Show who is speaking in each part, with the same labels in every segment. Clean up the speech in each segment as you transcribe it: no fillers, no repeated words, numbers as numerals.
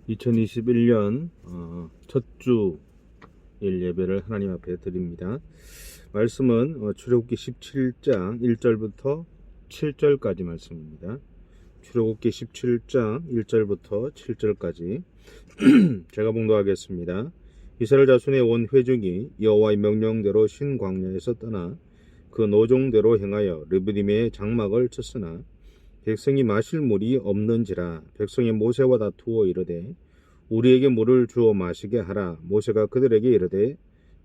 Speaker 1: 2021년 첫 주 일 예배를 하나님 앞에 드립니다. 말씀은 출애굽기 17장 1절부터 7절까지 말씀입니다. 출애굽기 17장 1절부터 7절까지 제가 봉독하겠습니다. 이스라엘 자손의 온 회중이 여호와의 명령대로 신광야에서 떠나 그 노종대로 행하여 르비딤의 장막을 쳤으나 백성이 마실 물이 없는지라 백성이 모세와 다투어 이르되 우리에게 물을 주어 마시게 하라. 모세가 그들에게 이르되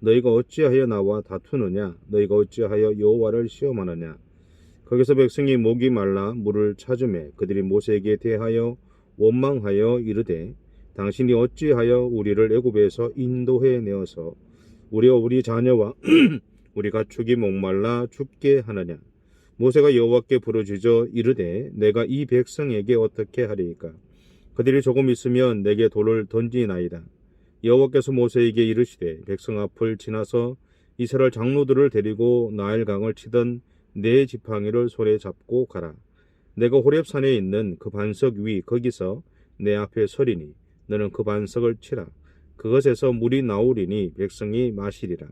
Speaker 1: 너희가 어찌하여 나와 다투느냐? 너희가 어찌하여 여호와를 시험하느냐? 거기서 백성이 목이 말라 물을 찾으매 그들이 모세에게 대하여 원망하여 이르되 당신이 어찌하여 우리를 애굽에서 인도해 내어서 우리와 우리 자녀와 우리 가축이 목말라 죽게 하느냐? 모세가 여호와께 부르짖어 이르되 내가 이 백성에게 어떻게 하리이까? 그들이 조금 있으면 내게 돌을 던지나이다. 여호와께서 모세에게 이르시되 백성 앞을 지나서 이스라엘 장로들을 데리고 나일강을 치던 네 지팡이를 손에 잡고 가라. 내가 호렙산에 있는 그 반석 위 거기서 내 앞에 서리니 너는 그 반석을 치라. 그것에서 물이 나오리니 백성이 마시리라.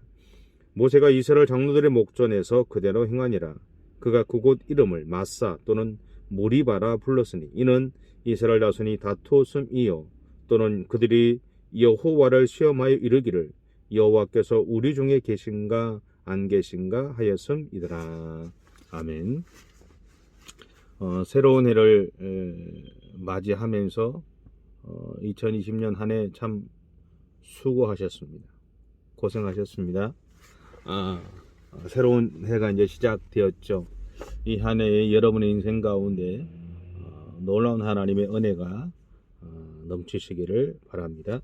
Speaker 1: 모세가 이스라엘 장로들의 목전에서 그대로 행하니라. 그가 그곳 이름을 마사 또는 무리바라 불렀으니 이는 이스라엘 자손이 다투었음이요 또는 그들이 여호와를 시험하여 이르기를 여호와께서 우리 중에 계신가 안 계신가 하였음이더라. 아멘. 새로운 해를 맞이하면서 2020년 한 해 참 수고하셨습니다. 고생하셨습니다. 새로운 해가 이제 시작되었죠. 이 한 해에 여러분의 인생 가운데 놀라운 하나님의 은혜가 넘치시기를 바랍니다.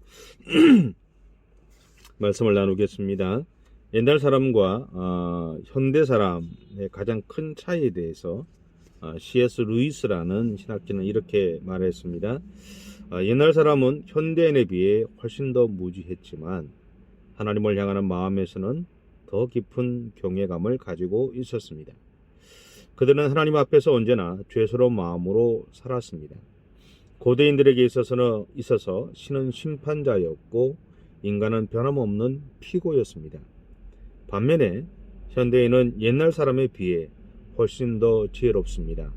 Speaker 1: 말씀을 나누겠습니다. 옛날 사람과 현대 사람의 가장 큰 차이에 대해서 C.S. 루이스라는 신학자는 이렇게 말했습니다. 옛날 사람은 현대인에 비해 훨씬 더 무지했지만 하나님을 향하는 마음에서는 더 깊은 경외감을 가지고 있었습니다. 그들은 하나님 앞에서 언제나 죄스러운 마음으로 살았습니다. 고대인들에게 있어서 신은 심판자였고 인간은 변함없는 피고였습니다. 반면에 현대인은 옛날 사람에 비해 훨씬 더 지혜롭습니다.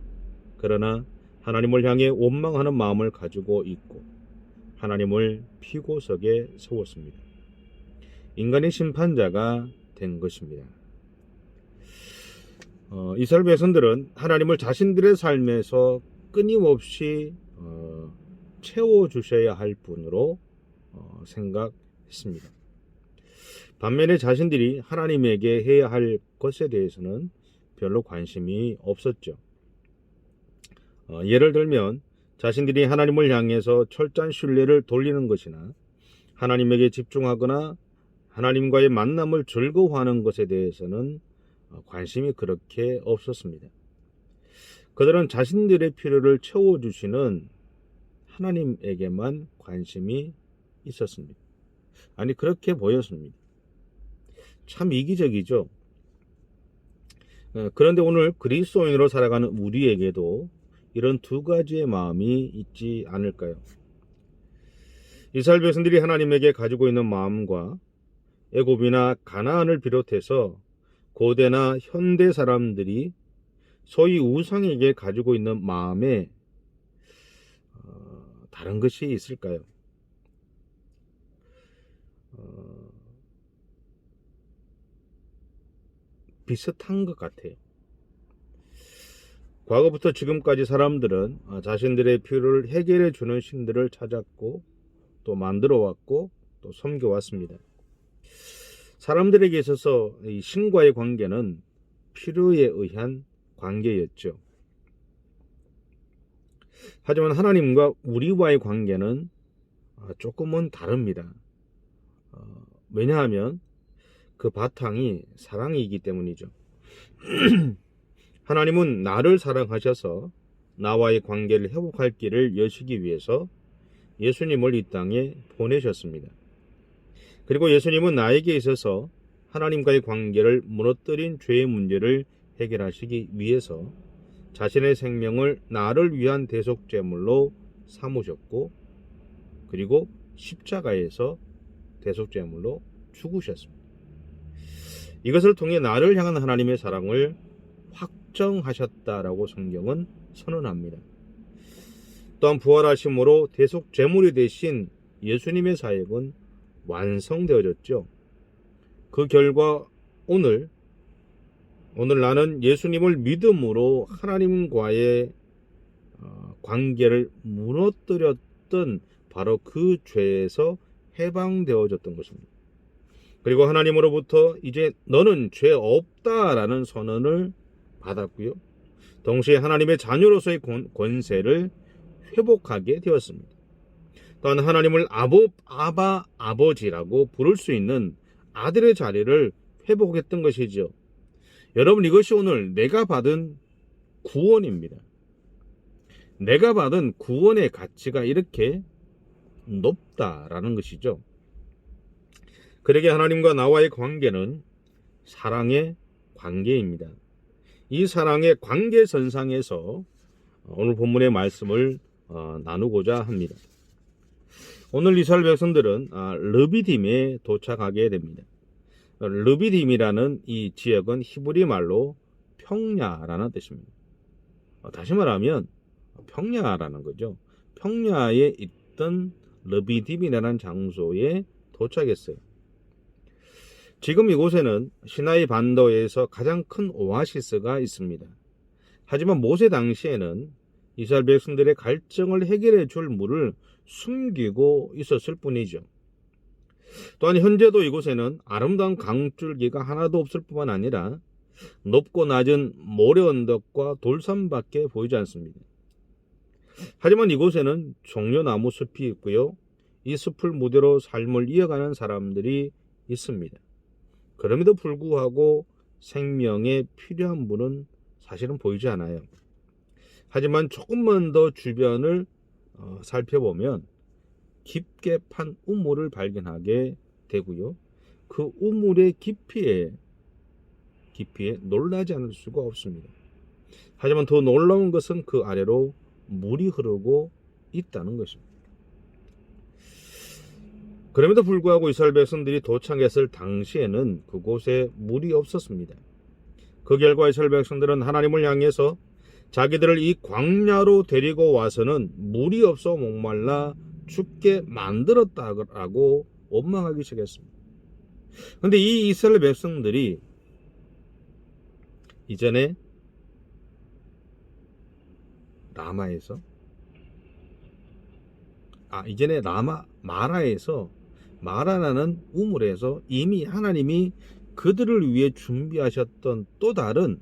Speaker 1: 그러나 하나님을 향해 원망하는 마음을 가지고 있고 하나님을 피고석에 세웠습니다. 인간이 심판자가 된 것입니다. 이스라엘 백성들은 하나님을 자신들의 삶에서 끊임없이 채워주셔야 할 분으로 생각했습니다. 반면에 자신들이 하나님에게 해야 할 것에 대해서는 별로 관심이 없었죠. 예를 들면 자신들이 하나님을 향해서 철저한 신뢰를 돌리는 것이나 하나님에게 집중하거나 하나님과의 만남을 즐거워하는 것에 대해서는 관심이 그렇게 없었습니다. 그들은 자신들의 필요를 채워주시는 하나님에게만 관심이 있었습니다. 아니 그렇게 보였습니다. 참 이기적이죠. 그런데 오늘 그리스도인으로 살아가는 우리에게도 이런 두 가지의 마음이 있지 않을까요? 이스라엘 백성들이 하나님에게 가지고 있는 마음과 애굽이나 가나안을 비롯해서 고대나 현대 사람들이 소위 우상에게 가지고 있는 마음에 다른 것이 있을까요? 비슷한 것 같아요. 과거부터 지금까지 사람들은 자신들의 필요를 해결해 주는 신들을 찾았고 또 만들어 왔고 또 섬겨 왔습니다. 사람들에게 있어서 이 신과의 관계는 필요에 의한 관계였죠. 하지만 하나님과 우리와의 관계는 조금은 다릅니다. 왜냐하면 그 바탕이 사랑이기 때문이죠. 하나님은 나를 사랑하셔서 나와의 관계를 회복할 길을 여시기 위해서 예수님을 이 땅에 보내셨습니다. 그리고 예수님은 나에게 있어서 하나님과의 관계를 무너뜨린 죄의 문제를 해결하시기 위해서 자신의 생명을 나를 위한 대속제물로 삼으셨고, 그리고 십자가에서 대속제물로 죽으셨습니다. 이것을 통해 나를 향한 하나님의 사랑을 확정하셨다라고 성경은 선언합니다. 또한 부활하심으로 대속제물이 되신 예수님의 사역은 완성되어졌죠. 그 결과 오늘 나는 예수님을 믿음으로 하나님과의 관계를 무너뜨렸던 바로 그 죄에서 해방되어졌던 것입니다. 그리고 하나님으로부터 이제 너는 죄 없다라는 선언을 받았고요. 동시에 하나님의 자녀로서의 권세를 회복하게 되었습니다. 또한 하나님을 아버지라고 부를 수 있는 아들의 자리를 회복했던 것이죠. 여러분, 이것이 오늘 내가 받은 구원입니다. 내가 받은 구원의 가치가 이렇게 높다라는 것이죠. 그러게 하나님과 나와의 관계는 사랑의 관계입니다. 이 사랑의 관계선상에서 오늘 본문의 말씀을 나누고자 합니다. 오늘 이스라엘 백성들은 르비딤에 도착하게 됩니다. 르비딤이라는 이 지역은 히브리 말로 평야라는 뜻입니다. 다시 말하면 평야라는 거죠. 평야에 있던 르비딤이라는 장소에 도착했어요. 지금 이곳에는 시나이 반도에서 가장 큰 오아시스가 있습니다. 하지만 모세 당시에는 이스라엘 백성들의 갈증을 해결해 줄 물을 숨기고 있었을 뿐이죠. 또한 현재도 이곳에는 아름다운 강줄기가 하나도 없을 뿐만 아니라 높고 낮은 모래 언덕과 돌산밖에 보이지 않습니다. 하지만 이곳에는 종려나무 숲이 있고요. 이 숲을 무대로 삶을 이어가는 사람들이 있습니다. 그럼에도 불구하고 생명에 필요한 물은 사실은 보이지 않아요. 하지만 조금만 더 주변을 살펴보면 깊게 판 우물을 발견하게 되고요. 그 우물의 깊이에 놀라지 않을 수가 없습니다. 하지만 더 놀라운 것은 그 아래로 물이 흐르고 있다는 것입니다. 그럼에도 불구하고 이스라엘 백성들이 도착했을 당시에는 그곳에 물이 없었습니다. 그 결과 이스라엘 백성들은 하나님을 향해서 자기들을 이 광야로 데리고 와서는 물이 없어 목말라 죽게 만들었다고 원망하기 시작했습니다. 그런데 이 이스라엘 백성들이 이전에 마라에서 마라라는 우물에서 이미 하나님이 그들을 위해 준비하셨던 또 다른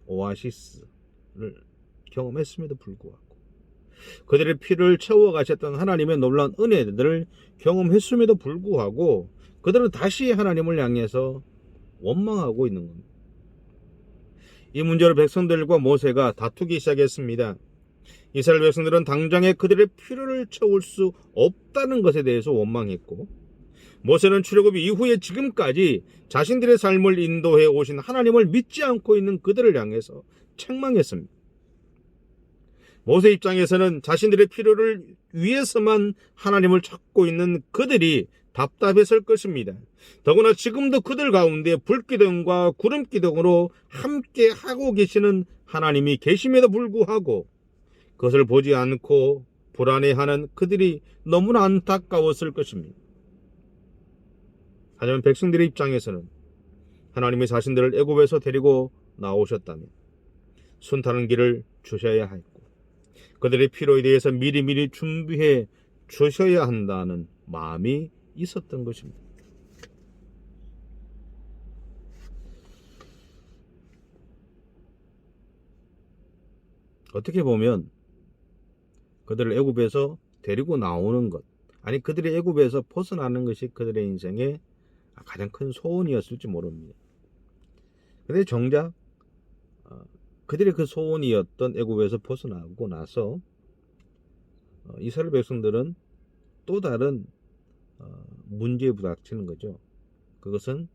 Speaker 1: 오아시스를 경험했음에도 불구하고 그들의 피를 채워 가셨던 하나님의 놀라운 은혜들을 경험했음에도 불구하고 그들은 다시 하나님을 향해서 원망하고 있는 겁니다. 이 문제로 백성들과 모세가 다투기 시작했습니다. 이스라엘 백성들은 당장에 그들의 필요를 채울 수 없다는 것에 대해서 원망했고, 모세는 출애굽 이후에 지금까지 자신들의 삶을 인도해 오신 하나님을 믿지 않고 있는 그들을 향해서 책망했습니다. 모세 입장에서는 자신들의 필요를 위해서만 하나님을 찾고 있는 그들이 답답했을 것입니다. 더구나 지금도 그들 가운데 불기둥과 구름기둥으로 함께 하고 계시는 하나님이 계심에도 불구하고 그것을 보지 않고 불안해하는 그들이 너무나 안타까웠을 것입니다. 하지만 백성들의 입장에서는 하나님이 자신들을 애굽에서 데리고 나오셨다면 순탄한 길을 주셔야 했고 그들의 필요에 대해서 미리미리 준비해 주셔야 한다는 마음이 있었던 것입니다. 어떻게 보면 그들을 애굽에서 데리고 나오는 것, 아니 그들의 애굽에서 벗어나는 것이 그들의 인생의 가장 큰 소원이었을지 모릅니다. 그런데 정작 그들의 그 소원이었던 애굽에서 벗어나고 나서 이스라엘 백성들은 또 다른 문제에 부닥치는 거죠. 그것은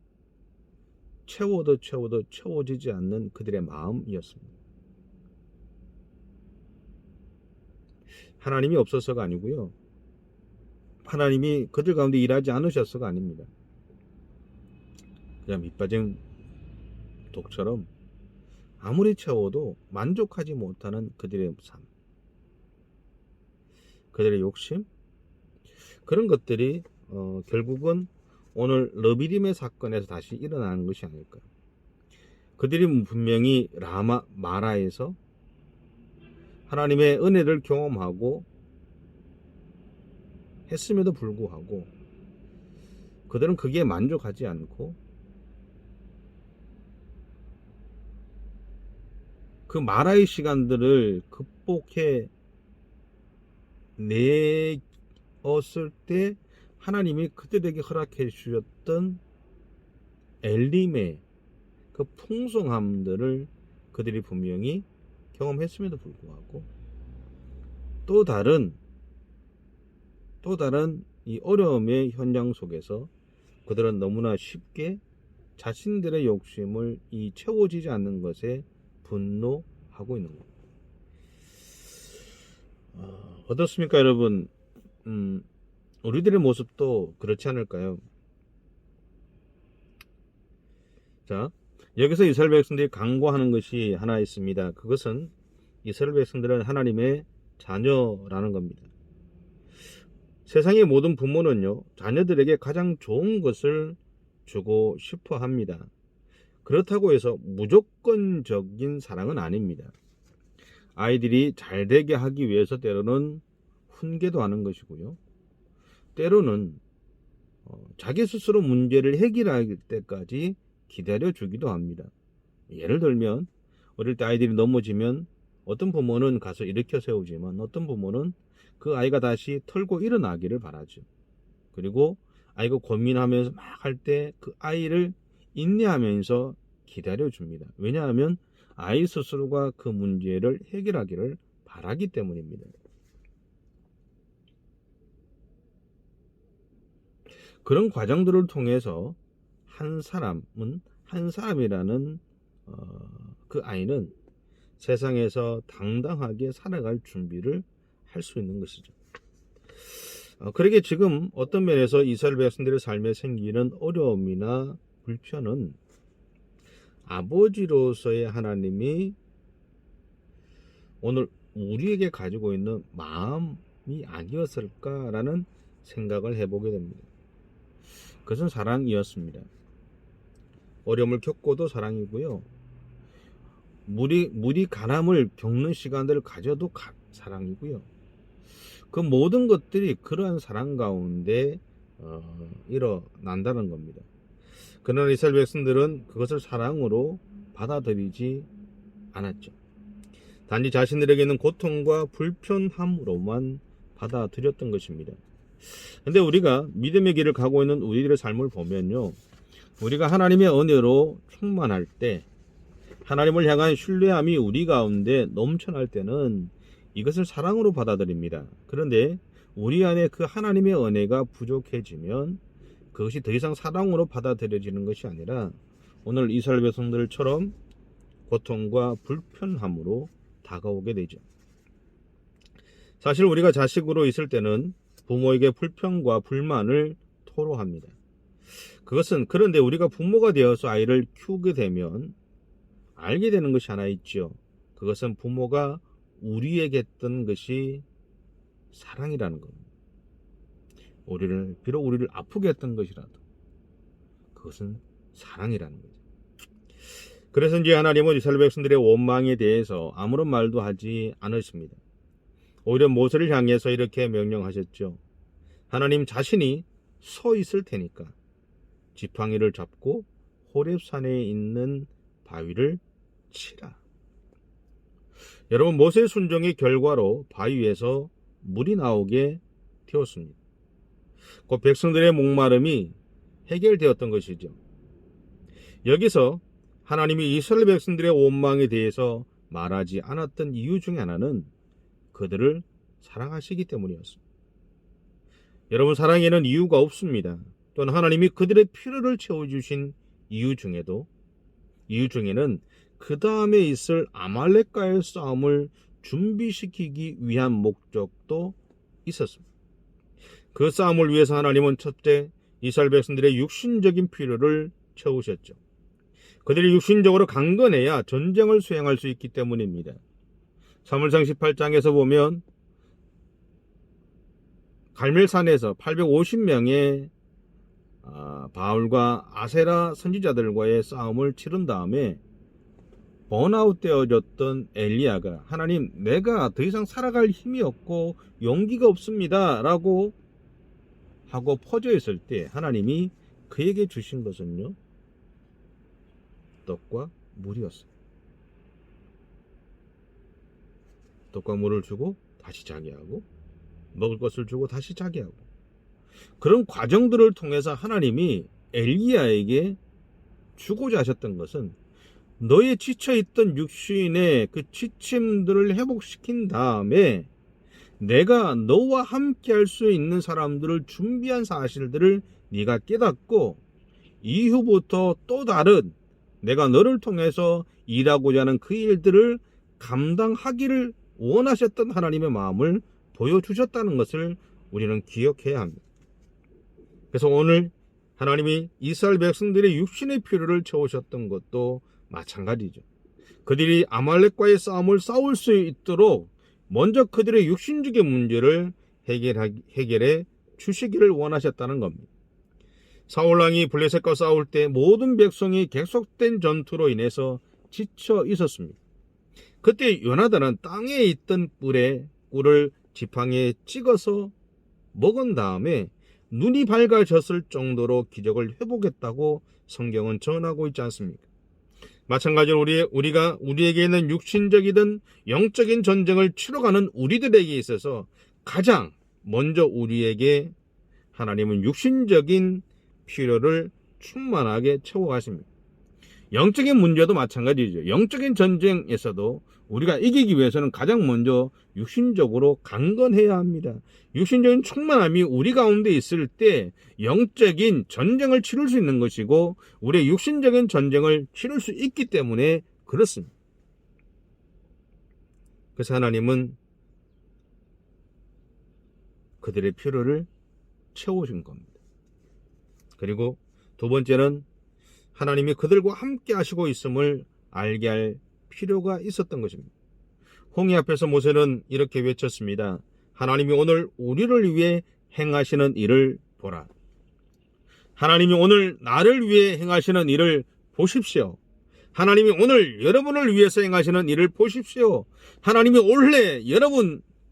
Speaker 1: 채워도 채워지지 않는 그들의 마음이었습니다. 하나님이 없어서가 아니고요. 하나님이 그들 가운데 일하지 않으셔서가 아닙니다. 그냥 밑빠진 독처럼 아무리 채워도 만족하지 못하는 그들의 삶, 그들의 욕심, 그런 것들이 결국은 오늘 르비딤의 사건에서 다시 일어나는 것이 아닐까. 그들이 분명히 마라에서 하나님의 은혜를 경험하고 했음에도 불구하고 그들은 거기에 만족하지 않고 그 마라의 시간들을 극복해 내었을 때 하나님이 그들에게 허락해 주셨던 엘림의 그 풍성함들을 그들이 분명히 경험했음에도 불구하고 또 다른 이 어려움의 현장 속에서 그들은 너무나 쉽게 자신들의 욕심을 이 채워지지 않는 것에 분노하고 있는 겁니다. 어떻습니까, 여러분? 우리들의 모습도 그렇지 않을까요? 자, 여기서 이스라엘 백성들이 강구하는 것이 하나 있습니다. 그것은 이스라엘 백성들은 하나님의 자녀라는 겁니다. 세상의 모든 부모는요, 자녀들에게 가장 좋은 것을 주고 싶어 합니다. 그렇다고 해서 무조건적인 사랑은 아닙니다. 아이들이 잘 되게 하기 위해서 때로는 훈계도 하는 것이고요. 때로는 자기 스스로 문제를 해결할 때까지 기다려주기도 합니다. 예를 들면 어릴 때 아이들이 넘어지면 어떤 부모는 가서 일으켜 세우지만 어떤 부모는 그 아이가 다시 털고 일어나기를 바라죠. 그리고 아이가 고민하면서 막 할 때 그 아이를 인내하면서 기다려줍니다. 왜냐하면 아이 스스로가 그 문제를 해결하기를 바라기 때문입니다. 그런 과정들을 통해서 한 사람이라는 그 아이는 세상에서 당당하게 살아갈 준비를 할 수 있는 것이죠. 그러게 지금 어떤 면에서 이스라엘 백성들의 삶에 생기는 어려움이나 불편은 아버지로서의 하나님이 오늘 우리에게 가지고 있는 마음이 아니었을까라는 생각을 해보게 됩니다. 그것은 사랑이었습니다. 어려움을 겪고도 사랑이고요. 물이 가람을 겪는 시간들을 가져도 사랑이고요. 그 모든 것들이 그러한 사랑 가운데 일어난다는 겁니다. 그러나 이스라엘 백성들은 그것을 사랑으로 받아들이지 않았죠. 단지 자신들에게는 고통과 불편함으로만 받아들였던 것입니다. 근데 우리가 믿음의 길을 가고 있는 우리들의 삶을 보면요, 우리가 하나님의 은혜로 충만할 때, 하나님을 향한 신뢰함이 우리 가운데 넘쳐날 때는 이것을 사랑으로 받아들입니다. 그런데 우리 안에 그 하나님의 은혜가 부족해지면 그것이 더 이상 사랑으로 받아들여지는 것이 아니라 오늘 이스라엘 백성들처럼 고통과 불편함으로 다가오게 되죠. 사실 우리가 자식으로 있을 때는 부모에게 불평과 불만을 토로합니다. 그런데 우리가 부모가 되어서 아이를 키우게 되면 알게 되는 것이 하나 있죠. 그것은 부모가 우리에게 했던 것이 사랑이라는 겁니다. 비록 우리를 아프게 했던 것이라도 그것은 사랑이라는 거죠. 그래서 이제 하나님은 이스라엘 백성들의 원망에 대해서 아무런 말도 하지 않으십니다. 오히려 모세를 향해서 이렇게 명령하셨죠. 하나님 자신이 서 있을 테니까 지팡이를 잡고 호렙산에 있는 바위를 치라. 여러분, 모세의 순종의 결과로 바위에서 물이 나오게 되었습니다. 그 백성들의 목마름이 해결되었던 것이죠. 여기서 하나님이 이스라엘 백성들의 원망에 대해서 말하지 않았던 이유 중에 하나는 그들을 사랑하시기 때문이었습니다. 여러분, 사랑에는 이유가 없습니다. 또한 하나님이 그들의 필요를 채워주신 이유 중에는 그 다음에 있을 아말렉과의 싸움을 준비시키기 위한 목적도 있었습니다. 그 싸움을 위해서 하나님은 첫째, 이스라엘 백성들의 육신적인 필요를 채우셨죠. 그들이 육신적으로 강건해야 전쟁을 수행할 수 있기 때문입니다. 사무엘상 18장에서 보면 갈멜산에서 850명의 바울과 아세라 선지자들과의 싸움을 치른 다음에 번아웃 되어졌던 엘리야가 하나님, 내가 더 이상 살아갈 힘이 없고 용기가 없습니다 라고 하고 퍼져 있을 때 하나님이 그에게 주신 것은요, 떡과 물이었어요. 떡과 물을 주고 다시 자게 하고, 먹을 것을 주고 다시 자게 하고, 그런 과정들을 통해서 하나님이 엘리야에게 주고자 하셨던 것은 너의 지쳐있던 육신의 그 지침들을 회복시킨 다음에 내가 너와 함께 할 수 있는 사람들을 준비한 사실들을 네가 깨닫고 이후부터 또 다른 내가 너를 통해서 일하고자 하는 그 일들을 감당하기를 원하셨던 하나님의 마음을 보여주셨다는 것을 우리는 기억해야 합니다. 그래서 오늘 하나님이 이스라엘 백성들의 육신의 필요를 채우셨던 것도 마찬가지죠. 그들이 아말렉과의 싸움을 싸울 수 있도록 먼저 그들의 육신적인 문제를 해결해 주시기를 원하셨다는 겁니다. 사울왕이 블레셋과 싸울 때 모든 백성이 계속된 전투로 인해서 지쳐 있었습니다. 그때 요나단은 땅에 있던 꿀을 지팡이에 찍어서 먹은 다음에 눈이 밝아졌을 정도로 기적을 회복했다고 성경은 전하고 있지 않습니까? 마찬가지로 우리에게 있는 육신적이든 영적인 전쟁을 치러가는 우리들에게 있어서 가장 먼저 우리에게 하나님은 육신적인 필요를 충만하게 채워가십니다. 영적인 문제도 마찬가지죠. 영적인 전쟁에서도 우리가 이기기 위해서는 가장 먼저 육신적으로 강건해야 합니다. 육신적인 충만함이 우리 가운데 있을 때 영적인 전쟁을 치를 수 있는 것이고 우리의 육신적인 전쟁을 치를 수 있기 때문에 그렇습니다. 그래서 하나님은 그들의 필요를 채우신 겁니다. 그리고 두 번째는 하나님이 그들과 함께 하시고 있음을 알게 할 필요가 있었던 것입니다. 홍해 앞에서 모세는 이렇게 외쳤습니다. 하나님이 오늘 우리를 위해 행하시는 일을 보라. 하나님이 오늘 나를 위해 행하시는 일을 보십시오. 하나님이 오늘 여러분을 위해서 행하시는 일을 보십시오. 하나님이 올해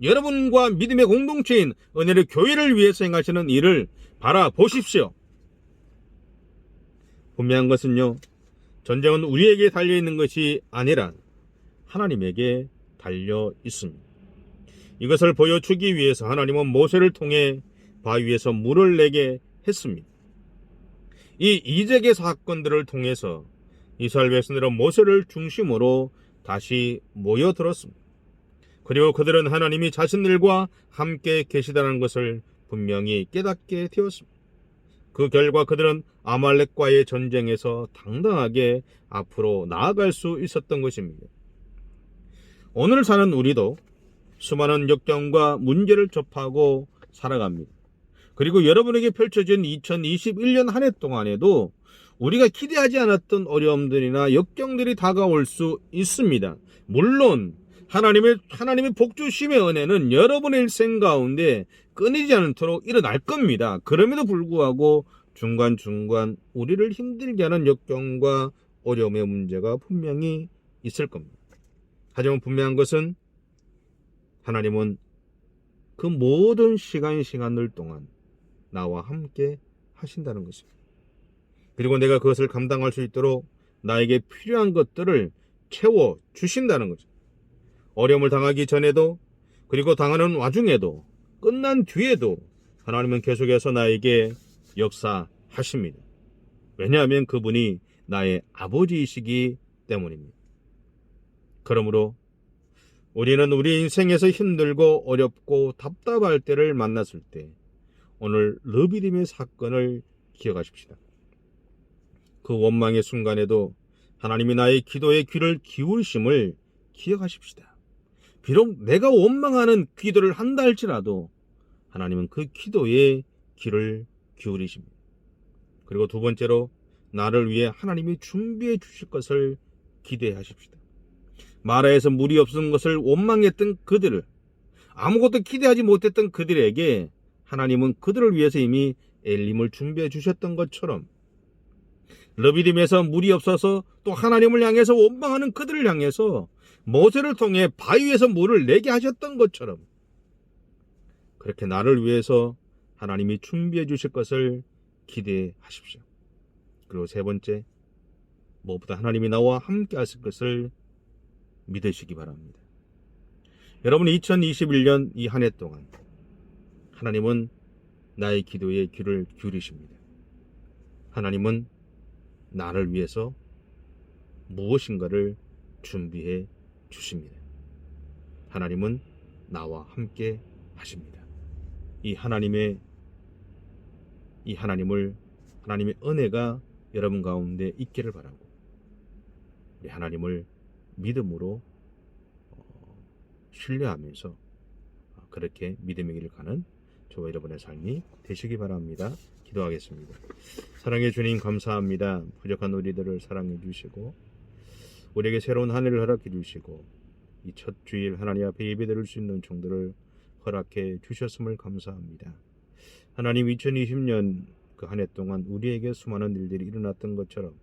Speaker 1: 여러분과 믿음의 공동체인 은혜의 교회를 위해서 행하시는 일을 바라보십시오. 분명한 것은요, 전쟁은 우리에게 달려있는 것이 아니라 하나님에게 달려 있습니다. 이것을 보여주기 위해서 하나님은 모세를 통해 바위에서 물을 내게 했습니다. 이 이적의 사건들을 통해서 이스라엘 백성들은 모세를 중심으로 다시 모여들었습니다. 그리고 그들은 하나님이 자신들과 함께 계시다는 것을 분명히 깨닫게 되었습니다. 그 결과 그들은 아말렉과의 전쟁에서 당당하게 앞으로 나아갈 수 있었던 것입니다. 오늘 사는 우리도 수많은 역경과 문제를 접하고 살아갑니다. 그리고 여러분에게 펼쳐진 2021년 한 해 동안에도 우리가 기대하지 않았던 어려움들이나 역경들이 다가올 수 있습니다. 물론 하나님의 복주심의 은혜는 여러분의 일생 가운데 끊이지 않도록 일어날 겁니다. 그럼에도 불구하고 중간중간 우리를 힘들게 하는 역경과 어려움의 문제가 분명히 있을 겁니다. 하지만 분명한 것은 하나님은 그 모든 시간들 동안 나와 함께 하신다는 것입니다. 그리고 내가 그것을 감당할 수 있도록 나에게 필요한 것들을 채워 주신다는 거죠. 어려움을 당하기 전에도, 그리고 당하는 와중에도, 끝난 뒤에도 하나님은 계속해서 나에게 역사하십니다. 왜냐하면 그분이 나의 아버지이시기 때문입니다. 그러므로 우리는 우리 인생에서 힘들고 어렵고 답답할 때를 만났을 때 오늘 르비딤의 사건을 기억하십시다. 그 원망의 순간에도 하나님이 나의 기도에 귀를 기울이심을 기억하십시다. 비록 내가 원망하는 기도를 한다 할지라도 하나님은 그 기도에 귀를 기울이십니다. 그리고 두 번째로 나를 위해 하나님이 준비해 주실 것을 기대하십시다. 마라에서 물이 없은 것을 원망했던 그들을, 아무것도 기대하지 못했던 그들에게 하나님은 그들을 위해서 이미 엘림을 준비해 주셨던 것처럼, 르비딤에서 물이 없어서 또 하나님을 향해서 원망하는 그들을 향해서 모세를 통해 바위에서 물을 내게 하셨던 것처럼, 그렇게 나를 위해서 하나님이 준비해 주실 것을 기대하십시오. 그리고 세 번째, 무엇보다 하나님이 나와 함께 하실 것을 믿으시기 바랍니다. 여러분, 2021년 이 한 해 동안 하나님은 나의 기도에 귀를 기울이십니다. 하나님은 나를 위해서 무엇인가를 준비해 주십니다. 하나님은 나와 함께 하십니다. 하나님의 은혜가 여러분 가운데 있기를 바라고, 우리 하나님을 믿음으로 신뢰하면서 그렇게 믿음의 길을 가는 저와 여러분의 삶이 되시기 바랍니다. 기도하겠습니다. 사랑해 주님, 감사합니다. 부족한 우리들을 사랑해 주시고 우리에게 새로운 한 해를 허락해 주시고 이 첫 주일 하나님 앞에 예배드릴 수 있는 종들을 허락해 주셨음을 감사합니다. 하나님, 2020년 그 한 해 동안 우리에게 수많은 일들이 일어났던 것처럼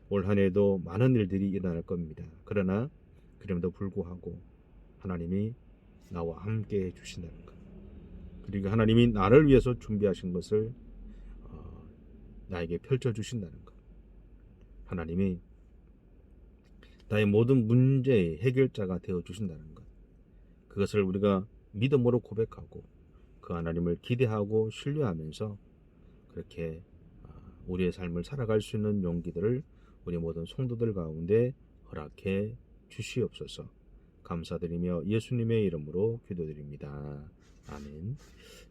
Speaker 1: 올 한 해도 많은 일들이 일어날 겁니다. 그러나 그럼에도 불구하고 하나님이 나와 함께 해주신다는 것, 그리고 하나님이 나를 위해서 준비하신 것을 나에게 펼쳐주신다는 것, 하나님이 나의 모든 문제의 해결자가 되어주신다는 것, 그것을 우리가 믿음으로 고백하고 그 하나님을 기대하고 신뢰하면서 그렇게 우리의 삶을 살아갈 수 있는 용기들을 우리 모든 성도들 가운데 허락해 주시옵소서. 감사드리며 예수님의 이름으로 기도드립니다. 아멘.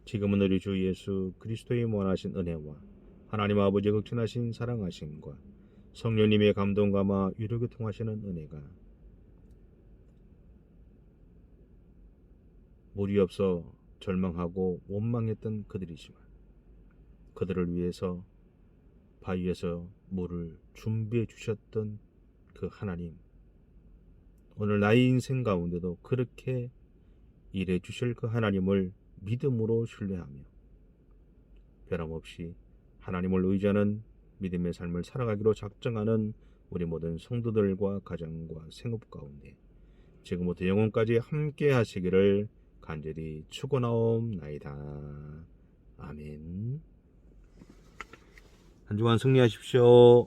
Speaker 1: 지금은 우리 주 예수 그리스도의 무한하신 은혜와 하나님 아버지의 극진하신 사랑하심과 성령님의 감동감화 유료교통하시는 은혜가 물이 없어 절망하고 원망했던 그들이지만 그들을 위해서 바위에서 물을 준비해 주셨던 그 하나님, 오늘 나의 인생 가운데도 그렇게 일해 주실 그 하나님을 믿음으로 신뢰하며 변함없이 하나님을 의지하는 믿음의 삶을 살아가기로 작정하는 우리 모든 성도들과 가정과 생업 가운데 지금부터 영원까지 함께 하시기를 간절히 축원하옵나이다. 아멘. 한 주간 승리하십시오.